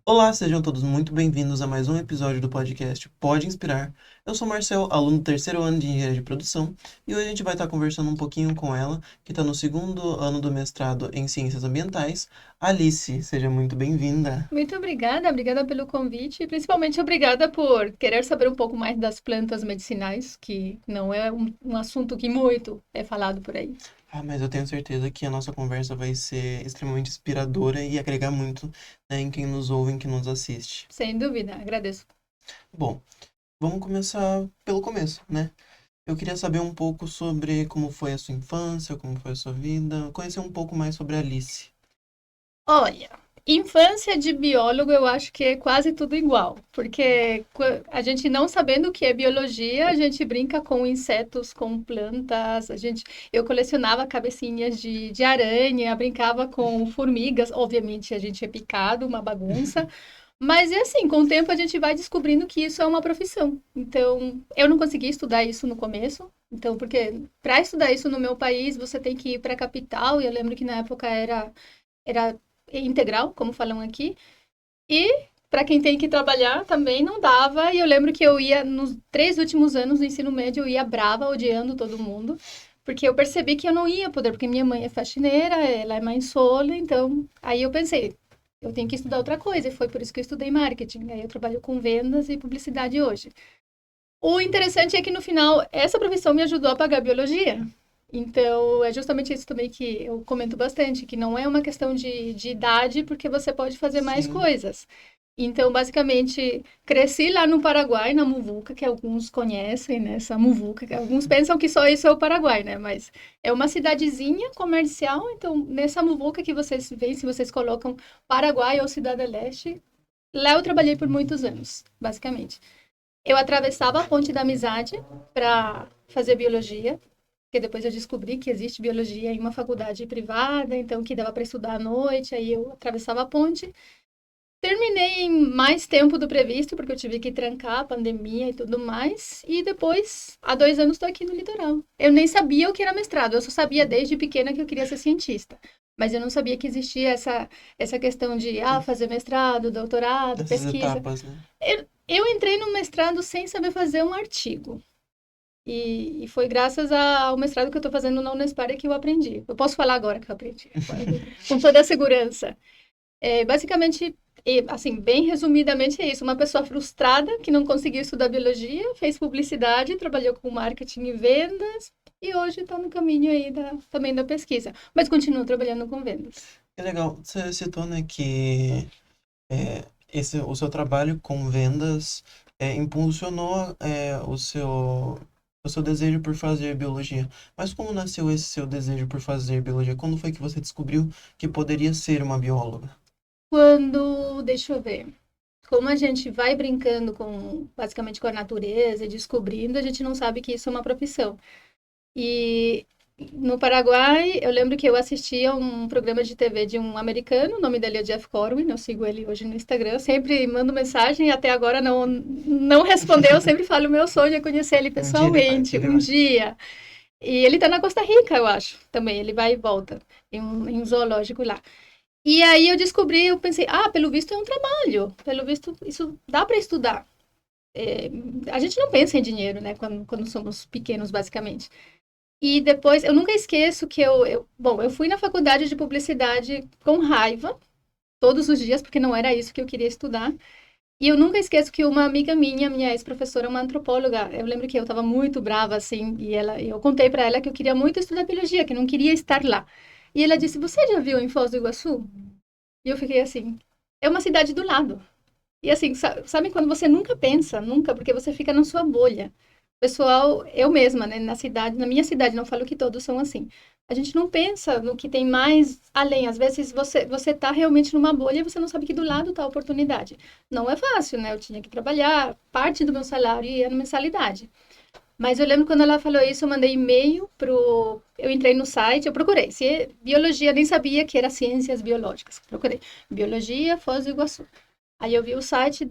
Olá, sejam todos muito bem-vindos a mais um episódio do podcast Pode Inspirar. Eu sou Marcel, aluno do terceiro ano de Engenharia de Produção, e hoje a gente vai estar conversando um pouquinho com ela, que está no segundo ano do mestrado em Ciências Ambientais. Alice, seja muito bem-vinda. Muito obrigada, obrigada pelo convite e principalmente obrigada por querer saber um pouco mais das plantas medicinais, que não é um assunto que muito é falado por aí. Mas eu tenho certeza que a nossa conversa vai ser extremamente inspiradora e agregar muito, né, em quem nos ouve, em quem nos assiste. Sem dúvida, agradeço. Bom, vamos começar pelo começo, né? Eu queria saber um pouco sobre como foi a sua infância, como foi a sua vida, conhecer um pouco mais sobre a Alice. Olha, infância de biólogo eu acho que é quase tudo igual, porque a gente não sabendo o que é biologia, a gente brinca com insetos, com plantas, eu colecionava cabecinhas de aranha, brincava com formigas, obviamente a gente é picado, uma bagunça. Mas é assim, com o tempo a gente vai descobrindo que isso é uma profissão. Então, eu não consegui estudar isso no começo. Então, porque para estudar isso no meu país, você tem que ir para a capital, e eu lembro que na época era integral, como falam aqui. E para quem tem que trabalhar também não dava. E eu lembro que eu ia nos 3 últimos anos do ensino médio, eu ia brava, odiando todo mundo, porque eu percebi que eu não ia poder, porque minha mãe é faxineira, ela é mãe solo, então aí eu pensei, eu tenho que estudar outra coisa, e foi por isso que eu estudei marketing. Aí eu trabalho com vendas e publicidade hoje. O interessante é que no final essa profissão me ajudou a pagar biologia. Então, é justamente isso também que eu comento bastante, que não é uma questão de idade, porque você pode fazer mais Sim, coisas. Então, basicamente, cresci lá no Paraguai, na Muvuca, que alguns conhecem, né? Essa Muvuca, que alguns pensam que só isso é o Paraguai, né? Mas é uma cidadezinha comercial, então, nessa Muvuca que vocês veem, se vocês colocam Paraguai ou Cidade Leste, lá eu trabalhei por muitos anos, basicamente. Eu atravessava a Ponte da Amizade para fazer biologia, porque depois eu descobri que existe biologia em uma faculdade privada, então que dava para estudar à noite, aí eu atravessava a ponte. Terminei em mais tempo do previsto, porque eu tive que trancar a pandemia e tudo mais, e depois, há 2 anos, estou aqui no litoral. Eu nem sabia o que era mestrado, eu só sabia desde pequena que eu queria ser cientista. Mas eu não sabia que existia essa questão de fazer mestrado, doutorado, essas pesquisa. etapas, né? Eu entrei no mestrado sem saber fazer um artigo. E foi graças ao mestrado que eu estou fazendo na Unespar que eu aprendi. Eu posso falar agora que eu aprendi, com toda a segurança. Basicamente, assim, bem resumidamente é isso. Uma pessoa frustrada que não conseguiu estudar biologia, fez publicidade, trabalhou com marketing e vendas, e hoje está no caminho aí também da pesquisa. Mas continua trabalhando com vendas. Que legal. Você citou, né, que o seu trabalho com vendas impulsionou o seu desejo por fazer biologia. Mas como nasceu esse seu desejo por fazer biologia? Quando foi que você descobriu que poderia ser uma bióloga? Deixa eu ver. Como a gente vai brincando basicamente com a natureza e descobrindo, a gente não sabe que isso é uma profissão. E no Paraguai, eu lembro que eu assistia um programa de TV de um americano, o nome dele é Jeff Corwin, eu sigo ele hoje no Instagram, eu sempre mando mensagem e até agora não respondeu, eu sempre falo, o meu sonho é conhecer ele Um dia ele vai, um dia pessoalmente, ele um vai. dia. E ele tá na Costa Rica, eu acho, também, ele vai e volta, em um zoológico lá. E aí eu descobri, eu pensei, pelo visto é um trabalho, pelo visto isso dá para estudar. É, a gente não pensa em dinheiro, né, quando somos pequenos, basicamente. E depois, eu nunca esqueço que bom, eu fui na faculdade de publicidade com raiva, todos os dias, porque não era isso que eu queria estudar. E eu nunca esqueço que uma amiga minha ex-professora, uma antropóloga, eu lembro que eu estava muito brava, assim, eu contei para ela que eu queria muito estudar biologia, que não queria estar lá. E ela disse, você já viu em Foz do Iguaçu? E eu fiquei assim, é uma cidade do lado. E assim, sabe quando você nunca pensa, nunca, porque você fica na sua bolha. Pessoal, eu mesma, né, na minha cidade, não falo que todos são assim. A gente não pensa no que tem mais além. Às vezes você tá realmente numa bolha e você não sabe que do lado tá a oportunidade. Não é fácil, né? Eu tinha que trabalhar, parte do meu salário ia na mensalidade. Mas eu lembro quando ela falou isso, eu mandei e-mail pro. Eu entrei no site, eu procurei. Se biologia, nem sabia que era ciências biológicas. Procurei. Biologia, Foz do Iguaçu. Aí eu vi o site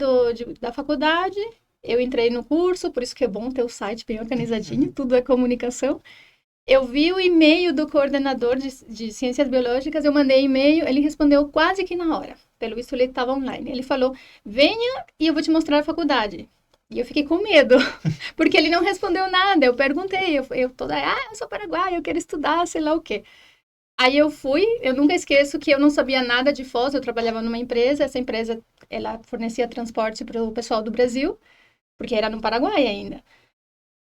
da faculdade, eu entrei no curso, por isso que é bom ter o site bem organizadinho, tudo é comunicação. Eu vi o e-mail do coordenador de ciências biológicas, eu mandei e-mail, ele respondeu quase que na hora. Pelo visto, ele estava online. Ele falou: venha e eu vou te mostrar a faculdade. E eu fiquei com medo, porque ele não respondeu nada. Eu perguntei, eu toda, eu sou paraguaia, eu quero estudar, sei lá o quê. Aí eu fui, eu nunca esqueço que eu não sabia nada de Foz, eu trabalhava numa empresa, essa empresa, ela fornecia transporte para o pessoal do Brasil, porque era no Paraguai ainda,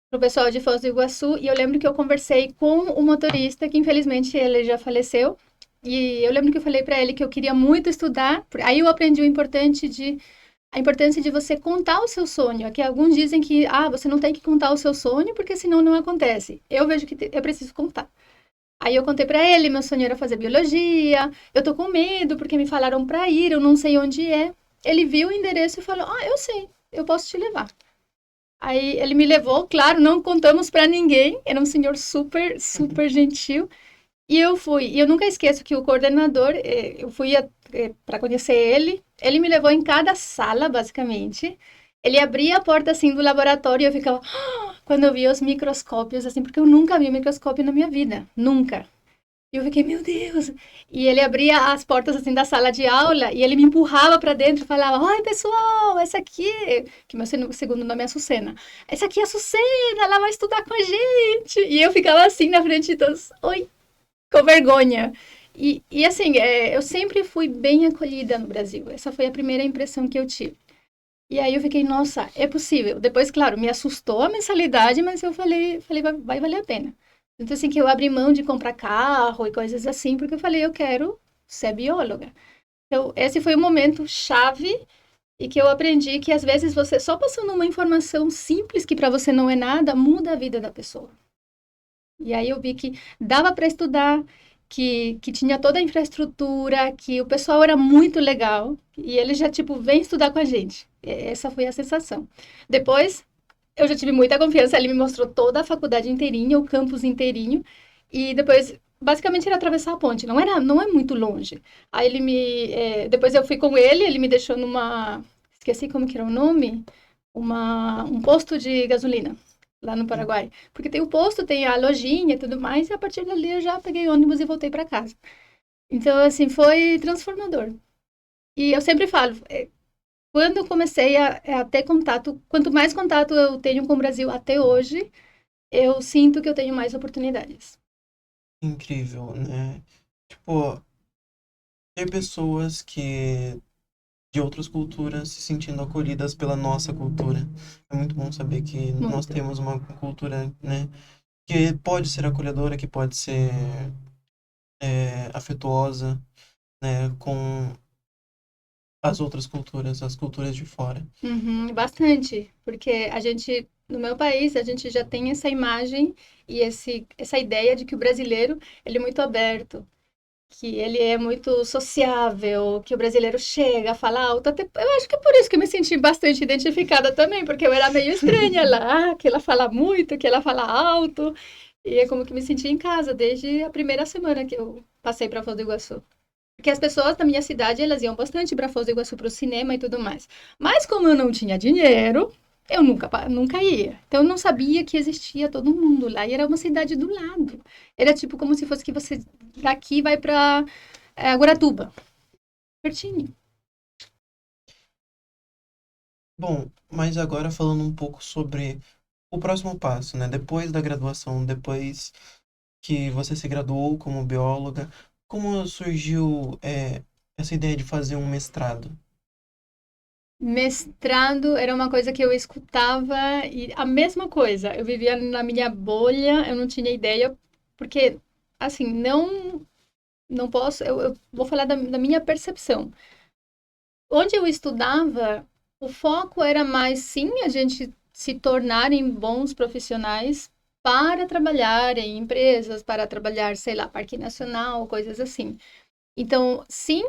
para o pessoal de Foz do Iguaçu, e eu lembro que eu conversei com o motorista, que infelizmente ele já faleceu, e eu lembro que eu falei para ele que eu queria muito estudar, aí eu aprendi a importância de você contar o seu sonho. Aqui alguns dizem que, você não tem que contar o seu sonho, porque senão não acontece. Eu vejo que eu preciso contar. Aí eu contei pra ele, meu sonho era fazer biologia, eu tô com medo porque me falaram pra ir, eu não sei onde é. Ele viu o endereço e falou: eu sei, eu posso te levar. Aí ele me levou, claro, não contamos pra ninguém, era um senhor super, super gentil. E eu fui, e eu nunca esqueço que o coordenador, eu fui para conhecer ele, ele me levou em cada sala, basicamente. Ele abria a porta assim do laboratório e eu ficava, quando eu via os microscópios, assim, porque eu nunca vi microscópio na minha vida, nunca. E eu fiquei, meu Deus! E ele abria as portas assim da sala de aula e ele me empurrava para dentro e falava: oi, pessoal, essa aqui, que meu segundo nome é Açucena. Essa aqui é a Açucena, ela vai estudar com a gente. E eu ficava assim na frente de todos: oi, com vergonha. E assim, eu sempre fui bem acolhida no Brasil. Essa foi a primeira impressão que eu tive. E aí eu fiquei, nossa, é possível. Depois, claro, me assustou a mensalidade, mas eu falei, vai valer a pena. Então, assim, que eu abri mão de comprar carro e coisas assim, porque eu falei, eu quero ser bióloga. Então, esse foi o momento chave e que eu aprendi que às vezes você só passando uma informação simples que para você não é nada, muda a vida da pessoa. E aí eu vi que dava para estudar, que tinha toda a infraestrutura, que o pessoal era muito legal, e ele já, tipo, vem estudar com a gente. Essa foi a sensação. Depois, eu já tive muita confiança, ele me mostrou toda a faculdade inteirinha, o campus inteirinho, e depois, basicamente, era atravessar a ponte, não é muito longe. Aí depois eu fui com ele me deixou esqueci como que era o nome, um posto de gasolina lá no Paraguai. Porque tem o posto, tem a lojinha e tudo mais, e a partir dali eu já peguei ônibus e voltei para casa. Então, assim, foi transformador. E eu sempre falo, quando eu comecei a ter contato, quanto mais contato eu tenho com o Brasil até hoje, eu sinto que eu tenho mais oportunidades. Incrível, né? Tipo, ter pessoas que de outras culturas se sentindo acolhidas pela nossa cultura. É muito bom saber que nós Muito. temos uma cultura, né, que pode ser acolhedora, que pode ser afetuosa, né, com as outras culturas, as culturas de fora. Uhum, bastante, porque no meu país, a gente já tem essa imagem e essa ideia de que o brasileiro, ele é muito aberto, que ele é muito sociável, que o brasileiro chega, fala alto. Eu acho que é por isso que eu me senti bastante identificada também, porque eu era meio estranha lá, que ela fala muito, que ela fala alto, e é como que me senti em casa desde a primeira semana que eu passei para Foz do Iguaçu. Porque as pessoas da minha cidade, elas iam bastante para Foz do Iguaçu para o cinema e tudo mais. Mas como eu não tinha dinheiro, eu nunca ia. Então eu não sabia que existia todo mundo lá. E era uma cidade do lado. Era tipo como se fosse que você daqui vai para Guaratuba. Pertinho. Bom, mas agora falando um pouco sobre o próximo passo, né? Depois da graduação, depois que você se graduou como bióloga, como surgiu essa ideia de fazer um mestrado? Mestrado era uma coisa que eu escutava e a mesma coisa. Eu vivia na minha bolha, eu não tinha ideia, porque, assim, não posso. Eu vou falar da minha percepção. Onde eu estudava, o foco era mais, sim, a gente se tornarem bons profissionais para trabalhar em empresas, para trabalhar, sei lá, Parque Nacional, coisas assim. Então, sim,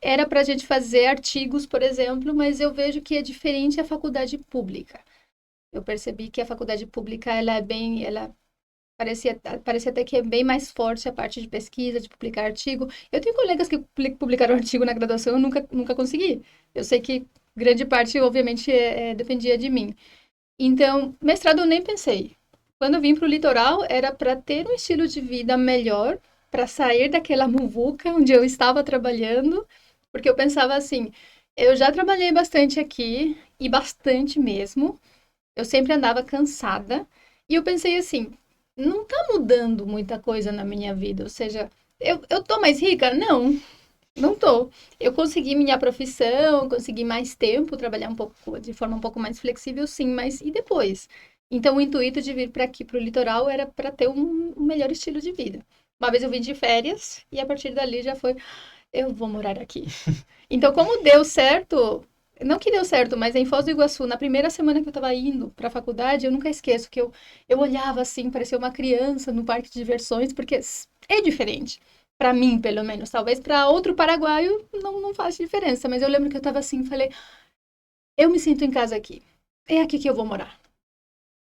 era para a gente fazer artigos, por exemplo, mas eu vejo que é diferente a faculdade pública. Eu percebi que a faculdade pública, ela parecia até que é bem mais forte a parte de pesquisa, de publicar artigo. Eu tenho colegas que publicaram artigo na graduação, eu nunca consegui. Eu sei que grande parte, obviamente, dependia de mim. Então, mestrado eu nem pensei. Quando eu vim para o litoral, era para ter um estilo de vida melhor, para sair daquela muvuca onde eu estava trabalhando, porque eu pensava assim, eu já trabalhei bastante aqui, e bastante mesmo, eu sempre andava cansada, e eu pensei assim, não tá mudando muita coisa na minha vida, ou seja, eu tô mais rica? Não, não tô. Eu consegui minha profissão, consegui mais tempo, trabalhar um pouco de forma um pouco mais flexível, sim, mas e depois? Então, o intuito de vir para aqui, para o litoral, era para ter um melhor estilo de vida. Uma vez eu vim de férias e a partir dali já foi, eu vou morar aqui. Então, como deu certo, não que deu certo, mas em Foz do Iguaçu, na primeira semana que eu estava indo para a faculdade, eu nunca esqueço que eu olhava assim, parecia uma criança no parque de diversões, porque é diferente. Para mim, pelo menos. Talvez para outro paraguaio não faz diferença, mas eu lembro que eu estava assim, falei, eu me sinto em casa aqui. É aqui que eu vou morar.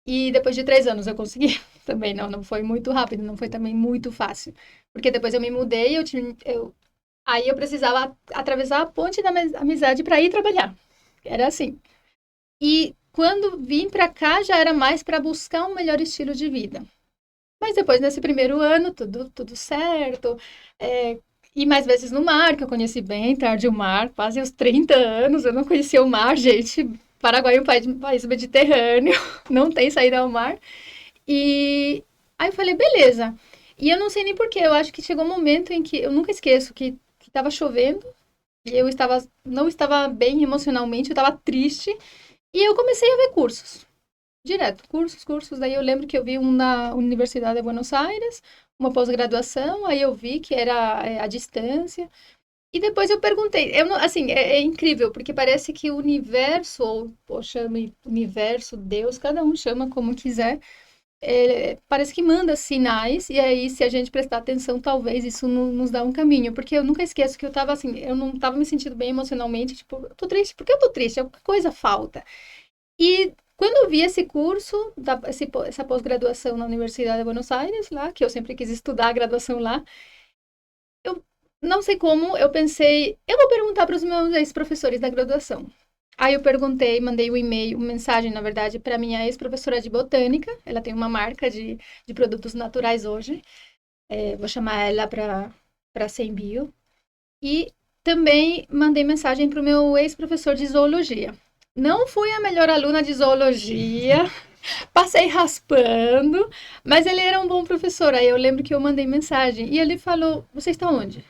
E depois de 3 anos eu consegui. Também não foi muito rápido, não foi também muito fácil. Porque depois eu me mudei, aí eu precisava atravessar a ponte da amizade para ir trabalhar. Era assim. E quando vim para cá já era mais para buscar um melhor estilo de vida. Mas depois, nesse primeiro ano, tudo certo. É, e mais vezes no mar, que eu conheci bem tarde o mar, quase aos 30 anos, eu não conhecia o mar, gente. Paraguai é um país mediterrâneo, não tem saída ao mar. E aí eu falei, beleza. E eu não sei nem porquê, eu acho que chegou um momento em que eu nunca esqueço que estava chovendo e não estava bem emocionalmente, eu estava triste. E eu comecei a ver cursos, direto, cursos. Daí eu lembro que eu vi um na Universidade de Buenos Aires, uma pós-graduação, aí eu vi que era à distância. E depois eu perguntei, eu não, assim, é incrível, porque parece que o universo, ou chame universo, Deus, cada um chama como quiser, parece que manda sinais, e aí, se a gente prestar atenção, talvez isso nos dá um caminho. Porque eu nunca esqueço que eu tava assim, eu não tava me sentindo bem emocionalmente, tipo, eu tô triste, por que eu tô triste? Alguma coisa falta. E quando eu vi esse curso, essa pós-graduação na Universidade de Buenos Aires, lá, que eu sempre quis estudar a graduação lá, eu não sei como, eu pensei, eu vou perguntar para os meus ex-professores da graduação. Aí eu perguntei, mandei um e-mail, uma mensagem, na verdade, para minha ex-professora de botânica. Ela tem uma marca de produtos naturais hoje. Vou chamar ela para ser em bio. E também mandei mensagem para o meu ex-professor de zoologia. Não fui a melhor aluna de zoologia, passei raspando, mas ele era um bom professor. Aí eu lembro que eu mandei mensagem e ele falou: Você está onde?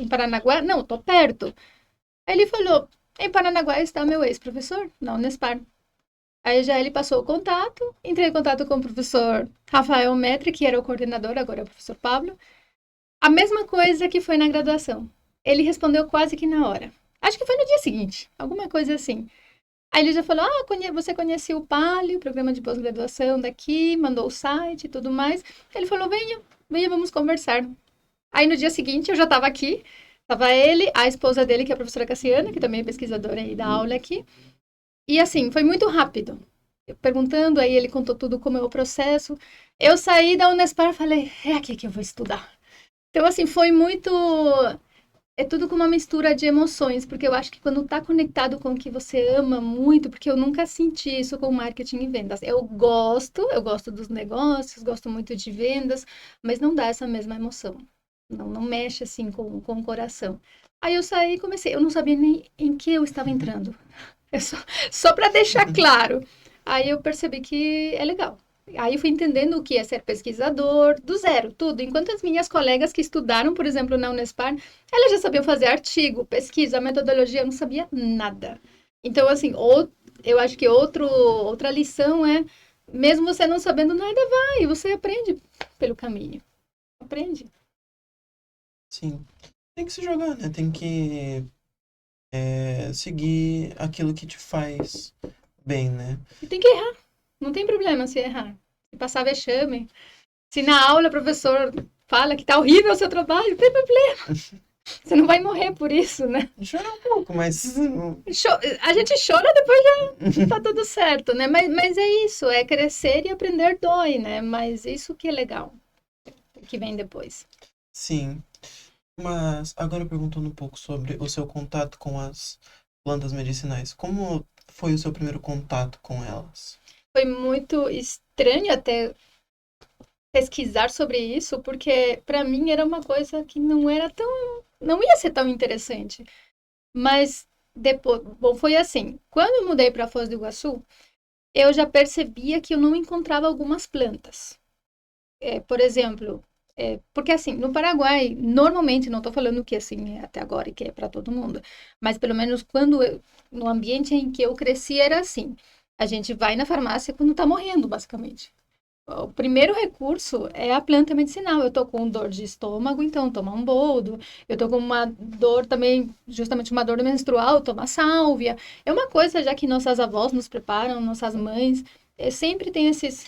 Em Paranaguá? Não, tô perto. Aí ele falou: Em Paranaguá está meu ex-professor, na Unespar. Aí já ele passou o contato, entrei em contato com o professor Rafael Metri, que era o coordenador, agora é o professor Pablo. A mesma coisa que foi na graduação. Ele respondeu quase que na hora. Acho que foi no dia seguinte, alguma coisa assim. Aí ele já falou: Ah, você conhecia o PALI, o programa de pós-graduação daqui, mandou o site e tudo mais. Ele falou: venha, vamos conversar. Aí no dia seguinte eu já estava aqui, estava ele, a esposa dele, que é a professora Cassiana, que também é pesquisadora e dá aula aqui. E assim, foi muito rápido. Eu perguntando, aí ele contou tudo como é o processo. Eu saí da Unespar e falei: É aqui que eu vou estudar. Então, assim, foi muito. É tudo com uma mistura de emoções, porque eu acho que quando tá conectado com o que você ama muito, porque eu nunca senti isso com marketing e vendas. Eu gosto dos negócios, gosto muito de vendas, mas não dá essa mesma emoção. Não mexe assim com o coração. Aí eu saí e comecei, eu não sabia nem em que eu estava entrando. É só para deixar claro. Aí eu percebi que é legal. Aí eu fui entendendo o que é ser pesquisador, do zero, tudo. Enquanto as minhas colegas que estudaram, por exemplo, na Unespar, elas já sabiam fazer artigo, pesquisa, metodologia, eu não sabia nada. Então, assim, eu acho que outra lição é, mesmo você não sabendo nada, vai, você aprende pelo caminho. Aprende. Sim. Tem que se jogar, né? Tem que seguir aquilo que te faz bem, né? E tem que errar. Não tem problema se errar. Se passar vexame. Se na aula o professor fala que tá horrível o seu trabalho, não tem problema. Você não vai morrer por isso, né? Chora um pouco, mas. A gente chora, depois já tá tudo certo, né? Mas é isso, é crescer e aprender dói, né? Mas isso que é legal, que vem depois. Sim. Mas agora perguntando um pouco sobre o seu contato com as plantas medicinais. Como foi o seu primeiro contato com elas? Foi muito estranho até pesquisar sobre isso, porque para mim era uma coisa que não era tão, não ia ser tão interessante. Mas depois, bom, foi assim. Quando eu mudei para Foz do Iguaçu, eu já percebia que eu não encontrava algumas plantas. Por exemplo, porque assim, no Paraguai, normalmente, não estou falando que assim é até agora e que é para todo mundo, mas pelo menos no ambiente em que eu cresci era assim. A gente vai na farmácia quando está morrendo, basicamente. O primeiro recurso é a planta medicinal. Eu tô com dor de estômago, então toma um boldo. Eu tô com uma dor também, justamente uma dor menstrual, toma sálvia. É uma coisa já que nossas avós nos preparam, nossas mães. Sempre tem esses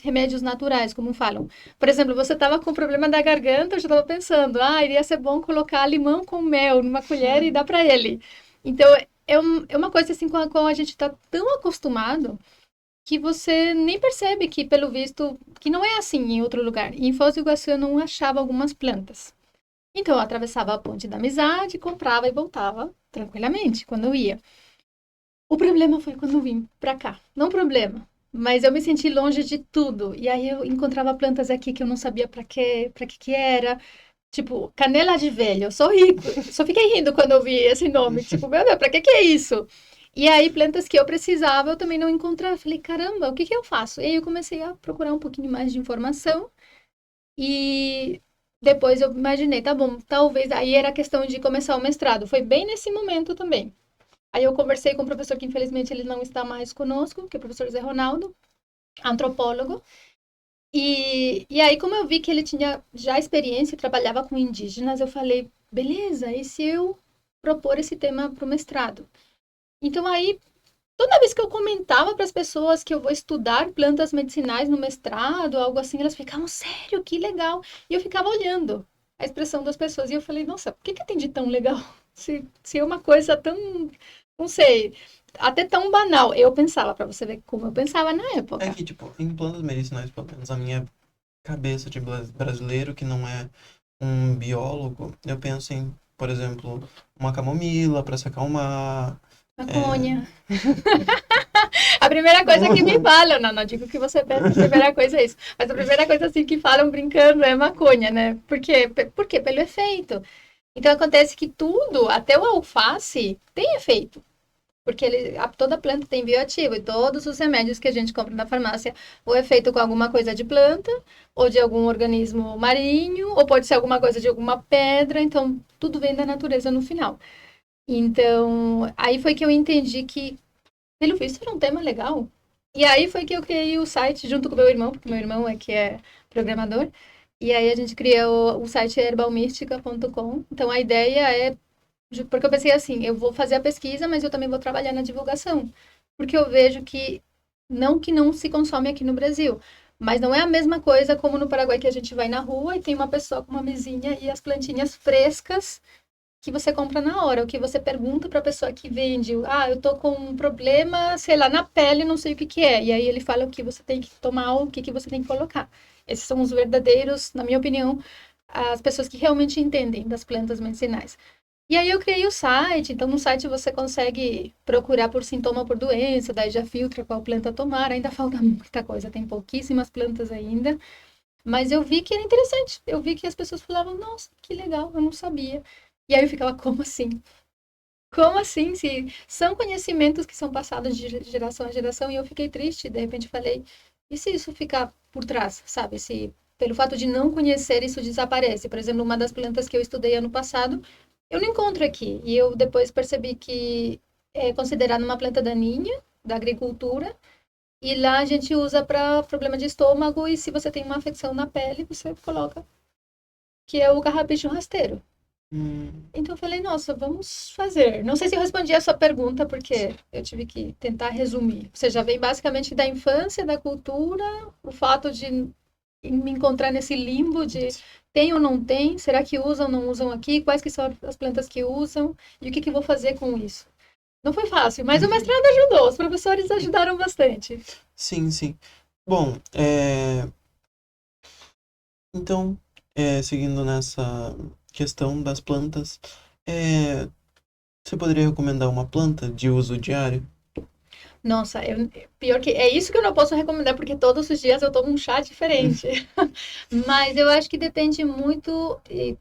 remédios naturais, como falam. Por exemplo, você estava com problema da garganta, eu já estava pensando, iria ser bom colocar limão com mel numa colher e dar para ele. Então, é uma coisa assim com a qual a gente está tão acostumado que você nem percebe que, pelo visto, que não é assim em outro lugar. Em Foz do Iguaçu eu não achava algumas plantas. Então eu atravessava a ponte da amizade, comprava e voltava tranquilamente quando eu ia. O problema foi quando eu vim pra cá. Não problema, mas eu me senti longe de tudo. E aí eu encontrava plantas aqui que eu não sabia para que era. Tipo, canela de velho. Eu só ri, só fiquei rindo quando eu vi esse nome. Tipo, meu Deus, pra que é isso? E aí, plantas que eu precisava, eu também não encontrava. Eu falei, caramba, o que que eu faço? E aí eu comecei a procurar um pouquinho mais de informação. E depois eu imaginei, tá bom, talvez aí era questão de começar o mestrado. Foi bem nesse momento também. Aí eu conversei com o professor que infelizmente ele não está mais conosco, que é o professor Zé Ronaldo, antropólogo. E aí, como eu vi que ele tinha já experiência e trabalhava com indígenas, eu falei, beleza, e se eu propor esse tema para o mestrado? Então, aí, toda vez que eu comentava para as pessoas que eu vou estudar plantas medicinais no mestrado, algo assim, elas ficavam, sério, que legal. E eu ficava olhando a expressão das pessoas. E eu falei, nossa, por que que tem de tão legal? Se é uma coisa tão, não sei, até tão banal. Eu pensava, para você ver como eu pensava na É época. que, tipo, em plantas medicinais, pelo menos a minha cabeça de brasileiro, que não é um biólogo, eu penso em, por exemplo, uma camomila para se acalmar. É... Maconha. A primeira coisa que me falam, não digo que você pensa, a primeira coisa é isso, mas a primeira coisa assim que falam brincando é maconha, né? Por quê? Pelo efeito. Então acontece que tudo, até o alface, tem efeito. Porque toda planta tem bioativo e todos os remédios que a gente compra na farmácia ou é feito com alguma coisa de planta, ou de algum organismo marinho, ou pode ser alguma coisa de alguma pedra, então tudo vem da natureza no final. Então, aí foi que eu entendi que pelo visto, era um tema legal. E aí foi que eu criei o site junto com meu irmão, porque meu irmão é que é programador. E aí a gente criou o site herbalmística.com. Então a ideia é, porque eu pensei assim, eu vou fazer a pesquisa, mas eu também vou trabalhar na divulgação. Porque eu vejo que não se consome aqui no Brasil, mas não é a mesma coisa como no Paraguai que a gente vai na rua e tem uma pessoa com uma mesinha e as plantinhas frescas que você compra na hora, o que você pergunta para a pessoa que vende, eu tô com um problema, sei lá, na pele, não sei o que que é. E aí ele fala o que você tem que tomar, o que que você tem que colocar. Esses são os verdadeiros, na minha opinião, as pessoas que realmente entendem das plantas medicinais. E aí eu criei o site, então no site você consegue procurar por sintoma, por doença, daí já filtra qual planta tomar, ainda falta muita coisa, tem pouquíssimas plantas ainda, mas eu vi que era interessante, eu vi que as pessoas falavam, nossa, que legal, eu não sabia. E aí eu ficava, como assim? Como assim? Se são conhecimentos que são passados de geração a geração e eu fiquei triste, de repente falei, e se isso ficar por trás, sabe? Se pelo fato de não conhecer isso desaparece. Por exemplo, uma das plantas que eu estudei ano passado, eu não encontro aqui. E eu depois percebi que é considerada uma planta daninha da agricultura e lá a gente usa para problema de estômago e se você tem uma afecção na pele, você coloca, que é o carrapicho rasteiro. Hum, Então eu falei, nossa, vamos fazer. Não sei se eu respondi a sua pergunta, porque eu tive que tentar resumir. Você já vem basicamente da infância, da cultura, o fato de me encontrar nesse limbo de tem ou não tem, será que usam ou não usam aqui, quais que são as plantas que usam e o que que eu vou fazer com isso. Não foi fácil, mas o mestrado ajudou, os professores ajudaram bastante. sim, sim. Bom, então, seguindo nessa questão das plantas, é, você poderia recomendar uma planta de uso diário? Nossa, pior que é isso que eu não posso recomendar, porque todos os dias eu tomo um chá diferente. Mas eu acho que depende muito. E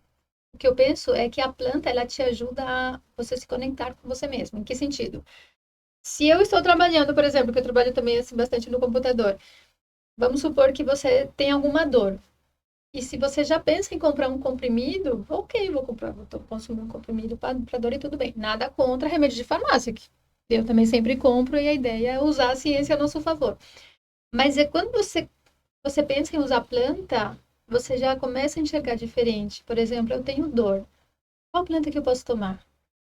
o que eu penso é que a planta ela te ajuda a você se conectar com você mesmo. Em que sentido? Se eu estou trabalhando, por exemplo, que eu trabalho também assim, bastante no computador, vamos supor que você tem alguma dor. E se você já pensa em comprar um comprimido, ok, vou comprar, consumir um comprimido para dor e tudo bem. Nada contra remédio de farmácia, que eu também sempre compro e a ideia é usar a ciência a nosso favor. Mas é quando você pensa em usar planta, você já começa a enxergar diferente. Por exemplo, eu tenho dor. Qual planta que eu posso tomar?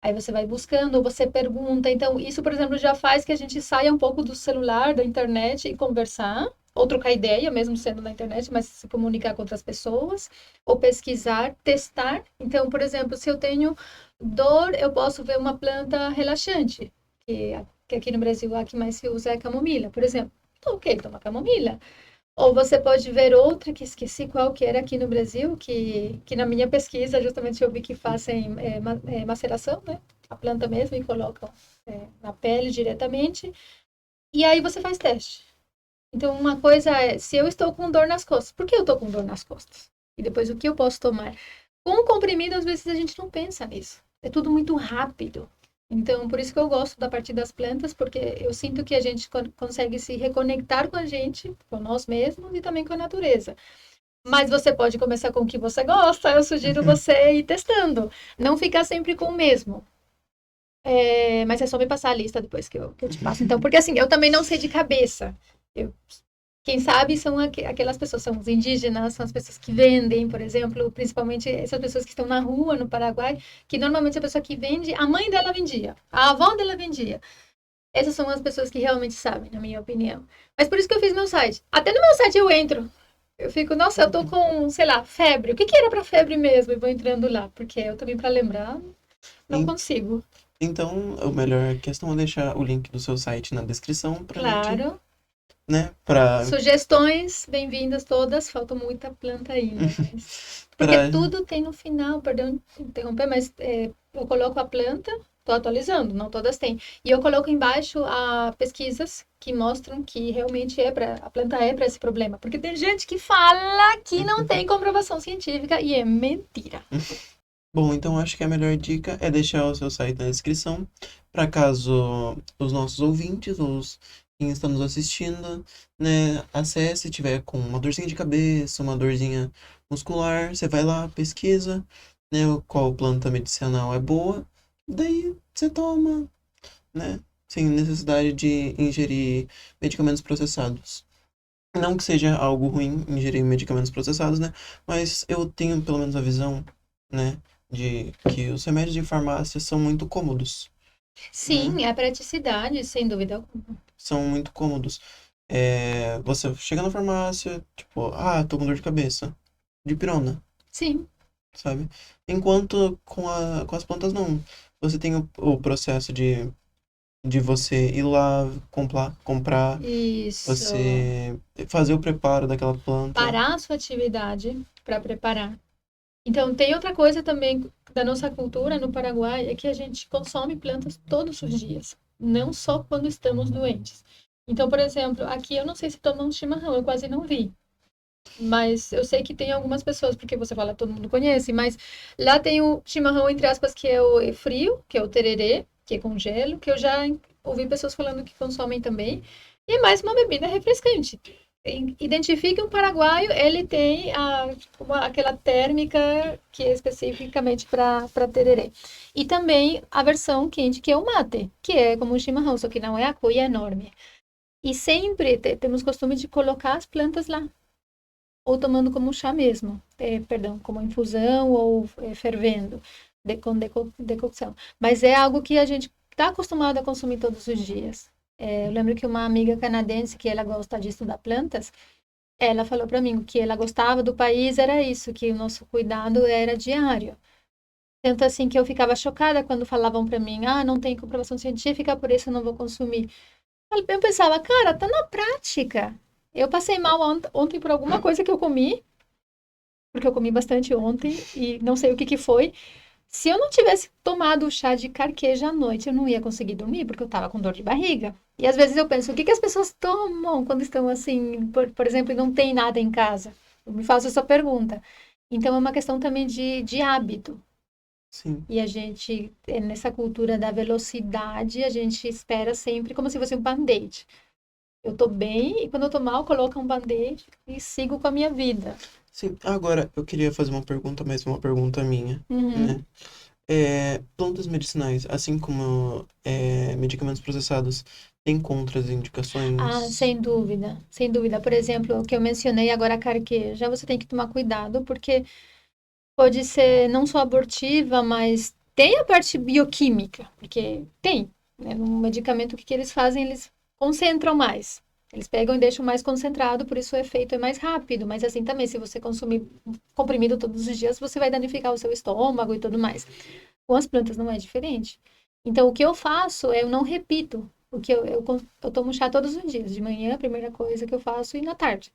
Aí você vai buscando, ou você pergunta. Então, isso, por exemplo, já faz que a gente saia um pouco do celular, da internet e conversar, ou trocar ideia, mesmo sendo na internet, mas se comunicar com outras pessoas, ou pesquisar, testar. Então, por exemplo, se eu tenho dor, eu posso ver uma planta relaxante, que aqui no Brasil a que mais se usa é a camomila, por exemplo. Então, ok, toma camomila. Ou você pode ver outra que esqueci qual que era aqui no Brasil, que na minha pesquisa justamente eu vi que fazem maceração, né? A planta mesmo e colocam na pele diretamente. E aí você faz teste. Então, uma coisa é, se eu estou com dor nas costas, por que eu estou com dor nas costas? E depois, o que eu posso tomar? Com o comprimido, às vezes a gente não pensa nisso. É tudo muito rápido. Então, por isso que eu gosto da parte das plantas, porque eu sinto que a gente consegue se reconectar com a gente, com nós mesmos e também com a natureza. Mas você pode começar com o que você gosta, eu sugiro você ir testando. Não ficar sempre com o mesmo. Mas é só me passar a lista depois que eu te passo. Então, porque assim, eu também não sei de cabeça. Eu, quem sabe são aquelas pessoas, são os indígenas, são as pessoas que vendem, por exemplo, principalmente essas pessoas que estão na rua, no Paraguai, que normalmente a pessoa que vende, a mãe dela vendia, a avó dela vendia. Essas são as pessoas que realmente sabem, na minha opinião. Mas por isso que eu fiz meu site. Até no meu site eu entro. Eu fico, nossa, eu tô com, sei lá, febre. O que que era pra febre mesmo? E vou entrando lá, porque eu também para lembrar não En- consigo. Então, a melhor questão é deixar o link do seu site na descrição pra gente, Claro. né, pra, Sugestões, bem-vindas todas. Falta muita planta ainda, mas... Porque pra... tudo tem no final, perdão interromper, mas eu coloco a planta, estou atualizando, não todas têm. E eu coloco embaixo pesquisas que mostram que realmente a planta é para esse problema. Porque tem gente que fala que não tem comprovação científica e é mentira. Bom, então acho que a melhor dica é deixar o seu site na descrição, para caso os nossos ouvintes, os quem está nos assistindo, né, acesse, tiver com uma dorzinha de cabeça, uma dorzinha muscular, você vai lá, pesquisa, né, qual planta medicinal é boa, daí você toma, né, sem necessidade de ingerir medicamentos processados. Não que seja algo ruim ingerir medicamentos processados, né? Mas eu tenho pelo menos a visão, né, de que os remédios de farmácia são muito cômodos, né? Sim, é a praticidade, sem dúvida alguma. São muito cômodos. Você chega na farmácia, tipo, tô com dor de cabeça, dipirona, Sim, sabe? Enquanto com as plantas não. Você tem o processo de você ir lá comprar, isso. você fazer o preparo daquela planta. Parar a sua atividade para preparar. Então, tem outra coisa também da nossa cultura no Paraguai, é que a gente consome plantas todos os dias, não só quando estamos doentes. Então, por exemplo, aqui eu não sei se tomam chimarrão, eu quase não vi. Mas eu sei que tem algumas pessoas, porque você fala, todo mundo conhece, mas lá tem o chimarrão, entre aspas, que é o frio, que é o tererê, que é com gelo, que eu já ouvi pessoas falando que consomem também. E é mais uma bebida refrescante. Identifique um paraguaio, ele tem aquela térmica que é especificamente para tererê. E também a versão quente, que é o mate, que é como um chimarrão, só que não é a cuia enorme. E sempre temos costume de colocar as plantas lá, ou tomando como chá mesmo, perdão, como infusão ou fervendo, com decocção. Mas é algo que a gente está acostumado a consumir todos os dias. Eu lembro que uma amiga canadense, que ela gosta de estudar plantas, ela falou para mim que ela gostava do país, era isso, que o nosso cuidado era diário. Tanto assim que eu ficava chocada quando falavam para mim, não tem comprovação científica, por isso eu não vou consumir. Eu pensava, cara, tá na prática. Eu passei mal ontem por alguma coisa que eu comi, porque eu comi bastante ontem e não sei o que que foi. Se eu não tivesse tomado o chá de carqueja à noite, eu não ia conseguir dormir, porque eu tava com dor de barriga. E às vezes eu penso, o que que as pessoas tomam quando estão assim, por exemplo, e não tem nada em casa? Eu me faço essa pergunta. Então é uma questão também de hábito. Sim. E a gente, nessa cultura da velocidade, a gente espera sempre como se fosse um band-aid. Eu tô bem e quando eu tô mal, coloco um band-aid e sigo com a minha vida. Sim. Agora, eu queria fazer uma pergunta, mas uma pergunta minha, Uhum. né? Plantas medicinais, assim como medicamentos processados, têm Ah, contraindicações? sem dúvida, sem dúvida. Por exemplo, o que eu mencionei agora, a carqueja, você tem que tomar cuidado, porque pode ser não só abortiva, mas tem a parte bioquímica, porque tem, né? No medicamento, o que que eles fazem? Eles concentram mais. Eles pegam e deixam mais concentrado, por isso o efeito é mais rápido. Mas assim também, se você consumir comprimido todos os dias, você vai danificar o seu estômago e tudo mais. Com as plantas não é diferente. Então, o que eu faço é eu não repito. O que eu tomo chá todos os dias. De manhã, a primeira coisa que eu faço, e na tarde.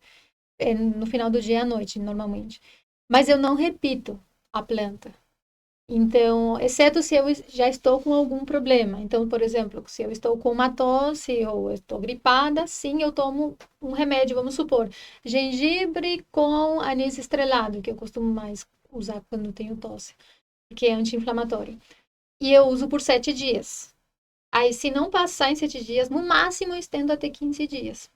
É no final do dia à noite, normalmente. Mas eu não repito a planta. Então, exceto se eu já estou com algum problema. Então, por exemplo, se eu estou com uma tosse ou eu estou gripada, sim, eu tomo um remédio, vamos supor, gengibre com anis estrelado, que eu costumo mais usar quando tenho tosse, que é anti-inflamatório. E eu uso por 7 dias. Aí, se não passar em 7 dias, no máximo eu estendo até 15 dias.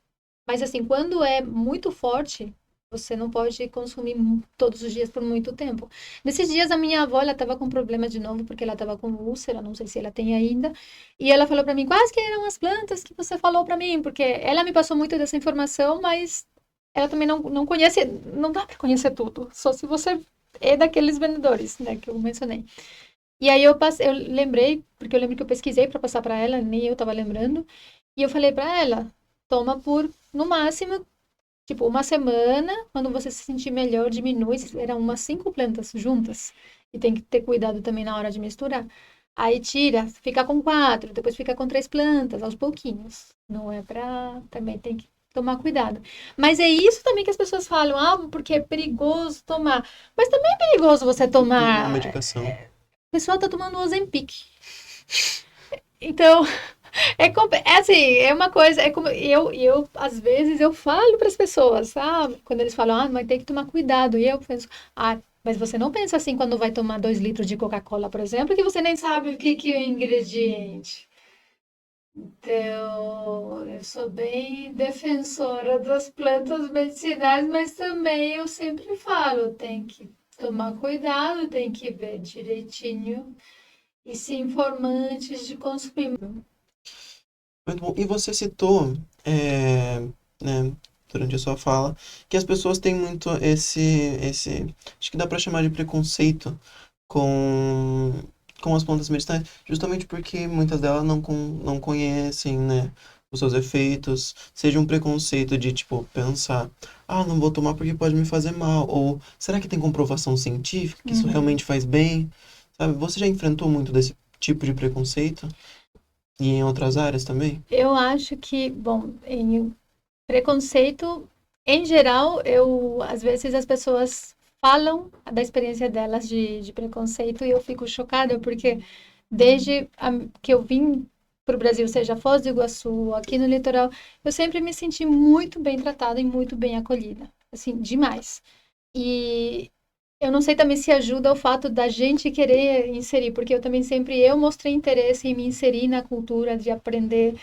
Mas assim, quando é muito forte, você não pode consumir todos os dias por muito tempo. Nesses dias a minha avó, ela estava com problema de novo, porque ela estava com úlcera, não sei se ela tem ainda, e ela falou para mim, quais que eram as plantas que você falou para mim? Porque ela me passou muito dessa informação, mas ela também não conhece, não dá para conhecer tudo, só se você é daqueles vendedores, né, que eu mencionei. E aí eu lembrei, porque eu lembro que eu pesquisei para passar para ela, nem eu estava lembrando, e eu falei para ela, toma por no máximo tipo, uma semana, quando você se sentir melhor, diminui. Eram umas 5 plantas juntas. E tem que ter cuidado também na hora de misturar. Aí tira, fica com 4, depois fica com 3 plantas, aos pouquinhos. Não é pra. Também tem que tomar cuidado. Mas é isso também que as pessoas falam, ah, porque é perigoso tomar. Mas também é perigoso você Uma tomar. medicação. O pessoal tá tomando Ozempic. Então, é assim, é uma coisa, é como eu às vezes eu falo para as pessoas, quando eles falam, mas tem que tomar cuidado, e eu penso, mas você não pensa assim quando vai tomar 2 litros de Coca-Cola, por exemplo, que você nem sabe o que que é o ingrediente. Então, eu sou bem defensora das plantas medicinais, mas também eu sempre falo, tem que tomar cuidado, tem que ver direitinho e se informar antes de consumir. Muito bom. E você citou, né, durante a sua fala, que as pessoas têm muito acho que dá para chamar de preconceito com, com as plantas medicinais, justamente porque muitas delas não conhecem, né, os seus efeitos, seja um preconceito de, tipo, pensar, não vou tomar porque pode me fazer mal, ou será que tem comprovação científica que isso Uhum. realmente faz bem? Sabe, você já enfrentou muito desse tipo de preconceito? E em outras áreas também? Eu acho que, bom, em preconceito, em geral, às vezes as pessoas falam da experiência delas de preconceito e eu fico chocada porque que eu vim para o Brasil, seja Foz do Iguaçu, aqui no litoral, eu sempre me senti muito bem tratada e muito bem acolhida, assim, demais. E eu não sei também se ajuda o fato da gente querer inserir, porque eu também sempre eu mostrei interesse em me inserir na cultura, de aprender.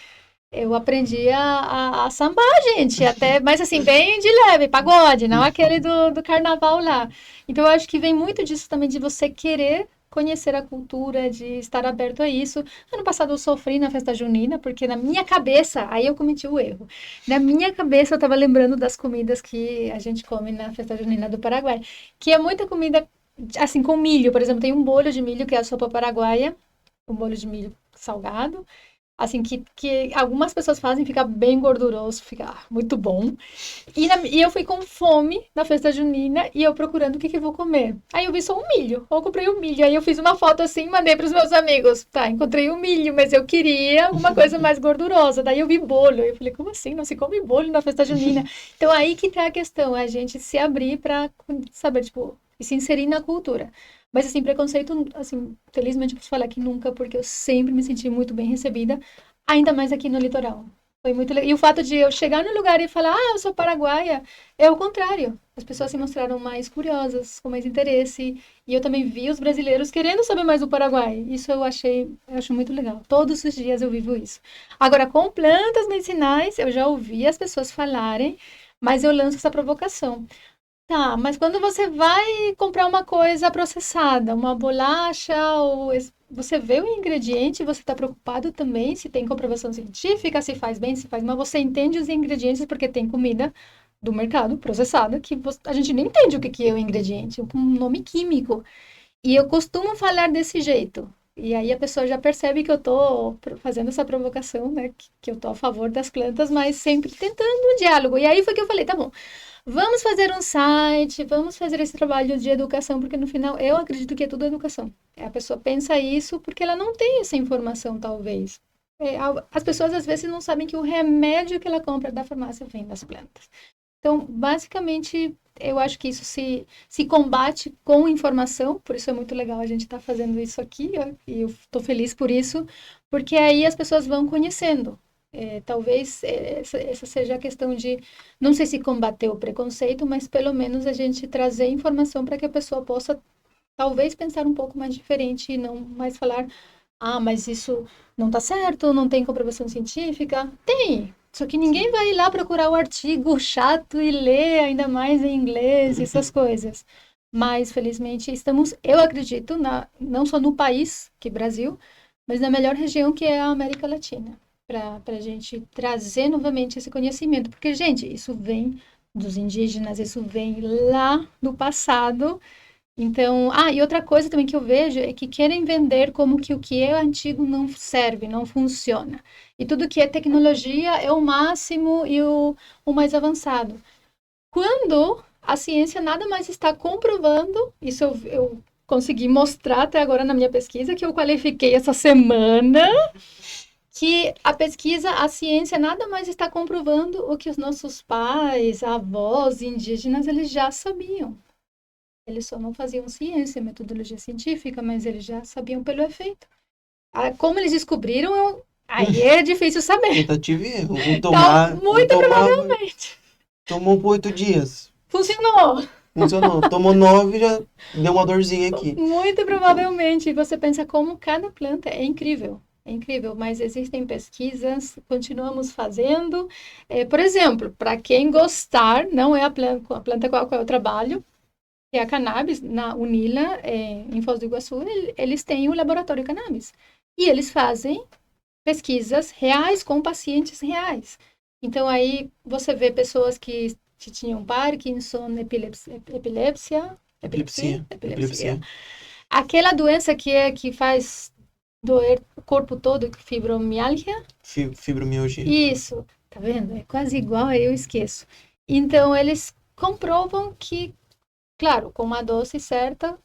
Eu aprendi a sambar, gente, até, mas assim, bem de leve, pagode, não aquele do carnaval lá. Então, eu acho que vem muito disso também, de você querer conhecer a cultura, de estar aberto a isso. Ano passado eu sofri na festa junina, porque na minha cabeça, aí eu cometi o erro. Na minha cabeça eu estava lembrando das comidas que a gente come na festa junina do Paraguai, que é muita comida, assim, com milho. Por exemplo, tem um bolho de milho, que é a sopa paraguaia, um bolho de milho salgado. Assim, que algumas pessoas fazem, fica bem gorduroso, fica muito bom. E eu fui com fome na festa junina e eu procurando o que que eu vou comer. Aí eu vi só um milho, eu comprei um milho. Aí eu fiz uma foto assim e mandei para os meus amigos. Tá, encontrei um milho, mas eu queria alguma coisa mais gordurosa. Daí eu vi bolo. Eu falei, como assim? Não se come bolo na festa junina? Então aí que tá a questão, é a gente se abrir para saber, tipo, e se inserir na cultura. Mas assim, preconceito, assim, felizmente eu posso falar que nunca, porque eu sempre me senti muito bem recebida. Ainda mais aqui no litoral. Foi muito legal. E o fato de eu chegar no lugar e falar, ah, eu sou paraguaia, é o contrário. As pessoas se mostraram mais curiosas, com mais interesse. E eu também vi os brasileiros querendo saber mais do Paraguai. Isso eu acho muito legal. Todos os dias eu vivo isso. Agora, com plantas medicinais, eu já ouvi as pessoas falarem, mas eu lanço essa provocação. Tá, mas quando você vai comprar uma coisa processada, uma bolacha, você vê o ingrediente, você está preocupado também se tem comprovação científica, se faz bem, se faz mal. Você entende os ingredientes porque tem comida do mercado processada que a gente nem entende o que que é o ingrediente, um nome químico. E eu costumo falar desse jeito. E aí a pessoa já percebe que eu tô fazendo essa provocação, né? Que eu tô a favor das plantas, mas sempre tentando um diálogo. E aí foi que eu falei, tá bom. Vamos fazer um site, vamos fazer esse trabalho de educação, porque no final eu acredito que é tudo educação. A pessoa pensa isso porque ela não tem essa informação, talvez. As pessoas às vezes não sabem que o remédio que ela compra da farmácia vem das plantas. Então, basicamente, eu acho que isso se combate com informação, por isso é muito legal a gente estar fazendo isso aqui, ó, e eu estou feliz por isso, porque aí as pessoas vão conhecendo. Talvez essa seja a questão de, não sei se combater o preconceito, mas pelo menos a gente trazer informação para que a pessoa possa, talvez, pensar um pouco mais diferente e não mais falar, ah, mas isso não está certo, não tem comprovação científica. Tem, só que ninguém Sim. vai ir lá procurar o artigo chato e ler ainda mais em inglês, essas coisas. Mas, felizmente, estamos, eu acredito, não só no país, que é Brasil, mas na melhor região que é a América Latina, para a gente trazer novamente esse conhecimento. Porque, gente, isso vem dos indígenas, isso vem lá do passado. Então, e outra coisa também que eu vejo é que querem vender como que o que é antigo não serve, não funciona. E tudo que é tecnologia é o máximo e o mais avançado. Quando a ciência nada mais está comprovando, isso eu consegui mostrar até agora na minha pesquisa, que eu qualifiquei essa semana, que a pesquisa, a ciência nada mais está comprovando o que os nossos pais, avós indígenas, eles já sabiam. Eles só não faziam ciência, metodologia científica, mas eles já sabiam pelo efeito. Como eles descobriram, aí é difícil saber. Tentativa e erro. Então, Um muito tomava, provavelmente tomou por 8 dias. funcionou. Funcionou. Tomou 9, já deu uma dorzinha aqui. Muito provavelmente. E você pensa como cada planta é incrível. É incrível, mas existem pesquisas, continuamos fazendo. Por exemplo, para quem gostar, não é a planta com a qual eu trabalho, que é a cannabis, na Unila, em Foz do Iguaçu, eles têm o laboratório cannabis. E eles fazem pesquisas reais com pacientes reais. Então, aí você vê pessoas que tinham Parkinson, epilepsia. Epilepsia. Aquela doença que faz doer o corpo todo, fibromialgia. Fibromialgia. Isso, tá vendo? É quase igual, aí eu esqueço. Então, eles comprovam que, claro, com uma dose certa,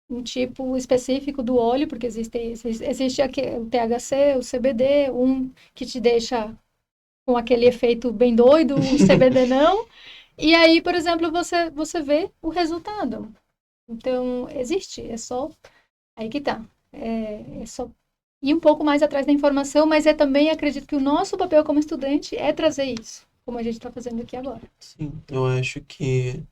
um tipo específico do óleo, porque existe aqui o THC, o CBD, um que te deixa com aquele efeito bem doido, o CBD não. E aí, por exemplo, você vê o resultado. Então, existe, é só aí que tá. É só ir um pouco mais atrás da informação, mas é também, acredito que o nosso papel como estudante é trazer isso, como a gente está fazendo aqui agora. Sim, eu acho que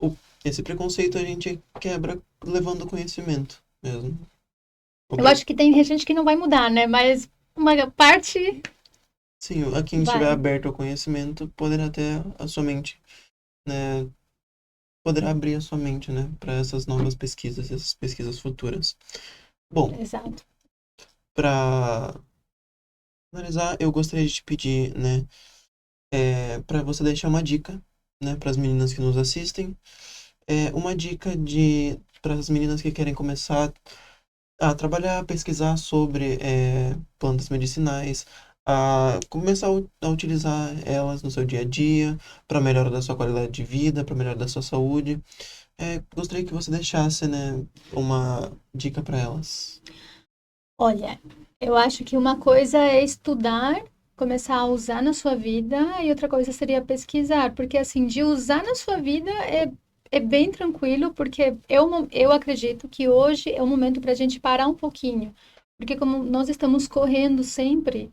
o- esse preconceito a gente quebra levando conhecimento mesmo. Eu acho que tem gente que não vai mudar, né? Mas uma parte Sim, a quem estiver vai. aberto ao conhecimento poderá ter a sua mente, né? Poderá abrir a sua mente, né? Para essas novas pesquisas, essas pesquisas futuras. Bom, Exato. para finalizar, eu gostaria de te pedir, né? Para você deixar uma dica, né? Para as meninas que nos assistem. Uma dica para as meninas que querem começar a trabalhar, a pesquisar sobre plantas medicinais, a começar a utilizar elas no seu dia a dia, para melhora da sua qualidade de vida, para melhora da sua saúde. Gostaria que você deixasse, né, uma dica para elas. Olha, eu acho que uma coisa é estudar, começar a usar na sua vida, e outra coisa seria pesquisar, porque assim, de usar na sua vida é bem tranquilo, porque eu acredito que hoje é o momento para a gente parar um pouquinho, porque como nós estamos correndo sempre.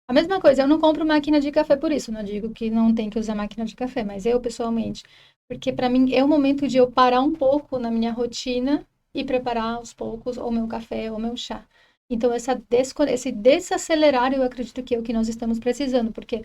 A mesma coisa, eu não compro máquina de café por isso, não digo que não tem que usar máquina de café, mas eu pessoalmente, porque para mim é o momento de eu parar um pouco na minha rotina e preparar aos poucos o meu café, o meu chá. Então esse desacelerar, eu acredito que é o que nós estamos precisando, porque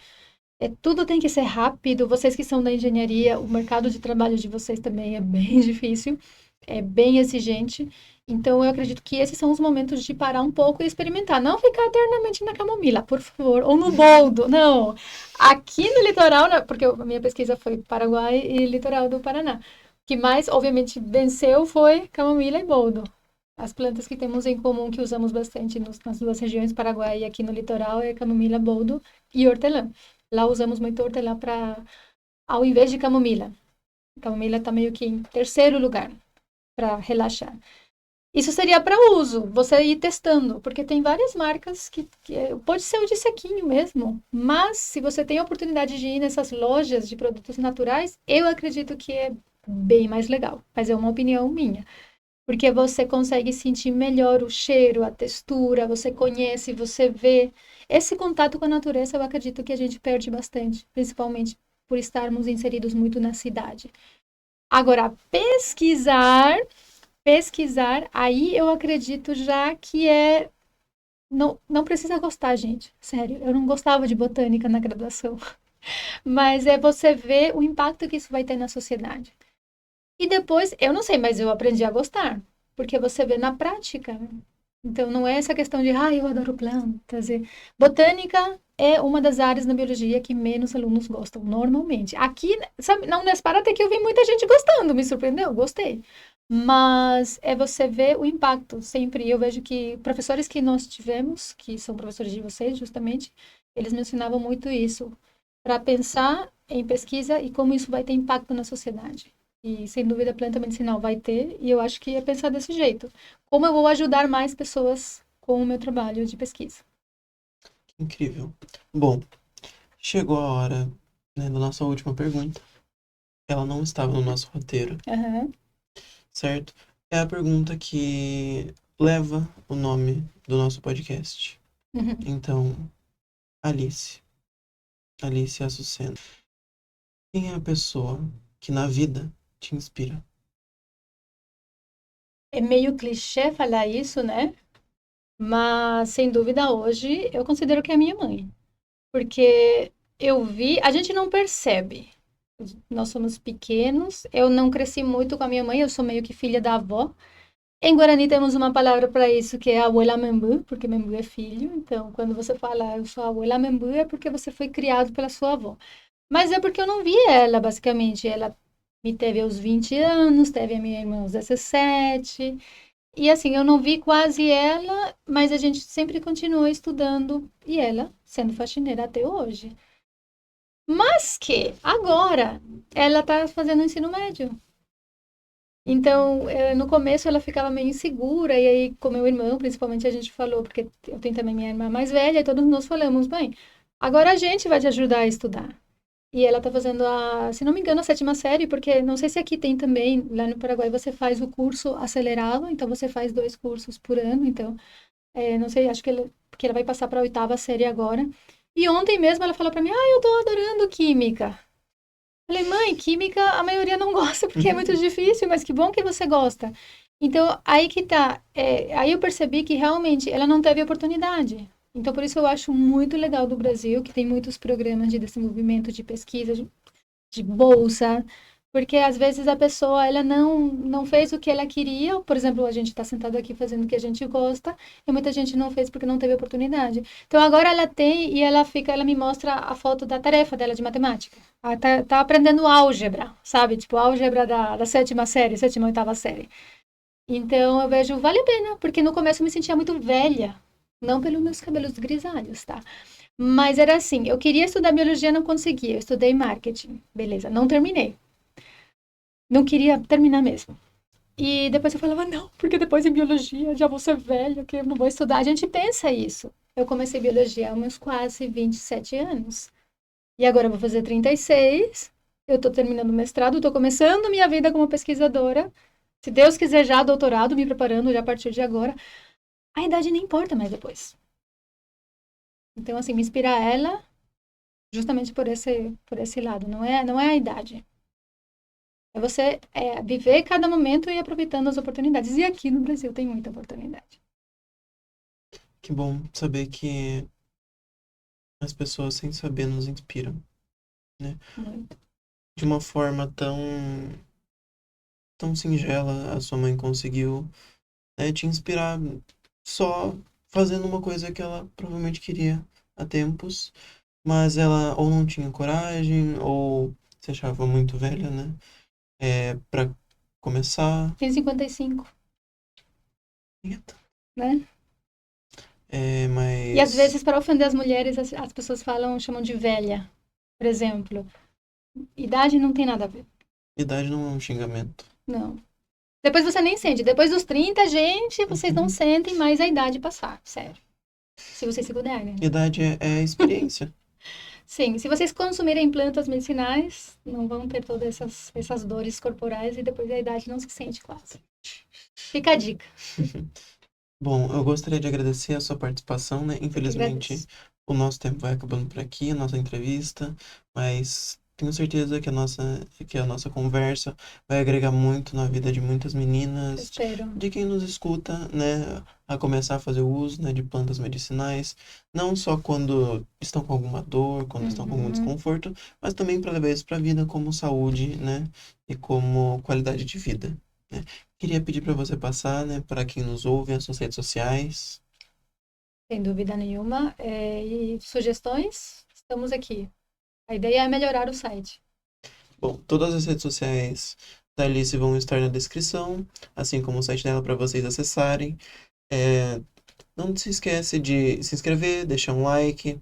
tudo tem que ser rápido. Vocês que são da engenharia, o mercado de trabalho de vocês também é bem difícil, é bem exigente. Então, eu acredito que esses são os momentos de parar um pouco e experimentar. Não ficar eternamente na camomila, por favor, ou no boldo, não. Aqui no litoral, porque a minha pesquisa foi Paraguai e litoral do Paraná. O que mais, obviamente, venceu foi camomila e boldo. As plantas que temos em comum, que usamos bastante nas duas regiões, Paraguai e aqui no litoral, é camomila, boldo e hortelã. Lá usamos muito hortelã ao invés de camomila. A camomila está meio que em terceiro lugar para relaxar. Isso seria para uso, você ir testando, porque tem várias marcas pode ser o de sequinho mesmo, mas se você tem a oportunidade de ir nessas lojas de produtos naturais, eu acredito que é bem mais legal. Mas é uma opinião minha. Porque você consegue sentir melhor o cheiro, a textura, você conhece, você vê. Esse contato com a natureza, eu acredito que a gente perde bastante, principalmente por estarmos inseridos muito na cidade. Agora, pesquisar, aí eu acredito já que não, não precisa gostar, gente. Sério, eu não gostava de botânica na graduação. Mas é você ver o impacto que isso vai ter na sociedade. E depois, eu não sei, mas eu aprendi a gostar, porque você vê na prática. Então, não é essa questão de, eu adoro plantas. Botânica é uma das áreas na biologia que menos alunos gostam, normalmente. Aqui, sabe, na Unespar até que eu vi muita gente gostando, me surpreendeu, gostei. Mas é você ver o impacto sempre. Eu vejo que professores que nós tivemos, que são professores de vocês, justamente, eles mencionavam muito isso, para pensar em pesquisa e como isso vai ter impacto na sociedade. E, sem dúvida, a planta medicinal vai ter, e eu acho que é pensar desse jeito. Como eu vou ajudar mais pessoas com o meu trabalho de pesquisa? Incrível. Bom, chegou a hora, né, da nossa última pergunta. Ela não estava no nosso roteiro, Aham. certo? É a pergunta que leva o nome do nosso podcast. Uhum. Então, Alice, Alice Açucena. Quem é a pessoa que na vida te inspira? É meio clichê falar isso, né? Mas, sem dúvida, hoje eu considero que é a minha mãe. Porque a gente não percebe. Nós somos pequenos, eu não cresci muito com a minha mãe, eu sou meio que filha da avó. Em Guarani temos uma palavra para isso que é abuela membu, porque membu é filho. Então, quando você fala eu sou abuela membu, é porque você foi criado pela sua avó. Mas é porque eu não vi ela, basicamente. Ela me teve aos 20 anos, teve a minha irmã aos 17. E assim, eu não vi quase ela, mas a gente sempre continuou estudando e ela sendo faxineira até hoje. Mas que agora ela está fazendo ensino médio. Então, no começo ela ficava meio insegura, e aí com meu irmão, principalmente, a gente falou, porque eu tenho também minha irmã mais velha, e todos nós falamos, mãe, agora a gente vai te ajudar a estudar. E ela tá fazendo se não me engano, a sétima série, porque não sei se aqui tem também, lá no Paraguai você faz o curso acelerado, então você faz 2 cursos por ano, então, não sei, acho que ela vai passar para a oitava série agora. E ontem mesmo ela falou para mim, eu tô adorando química. Falei, mãe, química a maioria não gosta porque é muito difícil, mas que bom que você gosta. Então, aí que tá. Aí eu percebi que realmente ela não teve oportunidade. Então, por isso eu acho muito legal do Brasil, que tem muitos programas de desenvolvimento, de pesquisa, de bolsa, porque às vezes a pessoa ela não fez o que ela queria, por exemplo, a gente está sentado aqui fazendo o que a gente gosta, e muita gente não fez porque não teve oportunidade. Então agora ela tem e ela me mostra a foto da tarefa dela de matemática. Ela tá aprendendo álgebra, sabe? Tipo, álgebra da sétima série, sétima, oitava série. Então eu vejo, vale a pena, porque no começo eu me sentia muito velha, não pelos meus cabelos grisalhos, tá? Mas era assim, eu queria estudar biologia, não conseguia. Eu estudei marketing, beleza, não terminei. Não queria terminar mesmo. E depois eu falava, não, porque depois em biologia já vou ser velha, que eu não vou estudar. A gente pensa isso. Eu comecei biologia há meus quase 27 anos. E agora eu vou fazer 36. Eu tô terminando o mestrado, tô começando minha vida como pesquisadora. Se Deus quiser já doutorado, me preparando já a partir de agora. A idade nem importa mais depois. Então, assim, me inspirar ela justamente por esse lado. Não é a idade. É você viver cada momento e aproveitando as oportunidades. E aqui no Brasil tem muita oportunidade. Que bom saber que as pessoas, sem saber, nos inspiram, né? Muito. De uma forma tão singela, a sua mãe conseguiu, né, te inspirar só fazendo uma coisa que ela provavelmente queria há tempos, mas ela ou não tinha coragem, ou se achava muito velha, né? Pra começar. Tem 55, Eita. né? E às Mas vezes, para ofender as mulheres, as pessoas chamam de velha. Por exemplo, idade não tem nada a ver. idade não é um xingamento. Não. Depois você nem sente. Depois dos 30, gente, vocês não sentem mais a idade passar. Sério. Se vocês se puderem, né? Idade é experiência. Sim, se vocês consumirem plantas medicinais, não vão ter todas essas dores corporais e depois a idade não se sente quase. Fica a dica. Bom, eu gostaria de agradecer a sua participação, né? Eu que Infelizmente, agradeço. o nosso tempo vai acabando por aqui, a nossa entrevista, mas tenho certeza que a nossa conversa vai agregar muito na vida de muitas meninas, Espero. de quem nos escuta, né? A começar a fazer o uso, né, de plantas medicinais, não só quando estão com alguma dor, quando estão com algum Uhum. desconforto, mas também para levar isso para a vida como saúde, né? E como qualidade de vida, né? Queria pedir para você passar, né, para quem nos ouve, as suas redes sociais. Sem dúvida nenhuma. E sugestões? Estamos aqui. A ideia é melhorar o site. Bom, todas as redes sociais da Alice vão estar na descrição, assim como o site dela para vocês acessarem. É, não se esquece de se inscrever, deixar um like,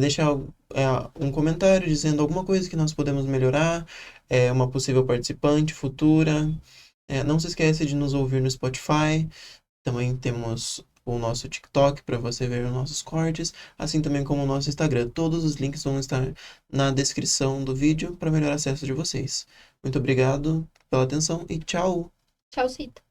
deixar um comentário dizendo alguma coisa que nós podemos melhorar, uma possível participante futura. Não se esquece de nos ouvir no Spotify. Também temos o nosso TikTok para você ver os nossos cortes, assim também como o nosso Instagram. Todos os links vão estar na descrição do vídeo para melhor acesso de vocês. Muito obrigado pela atenção e tchau! Tchau, Cita.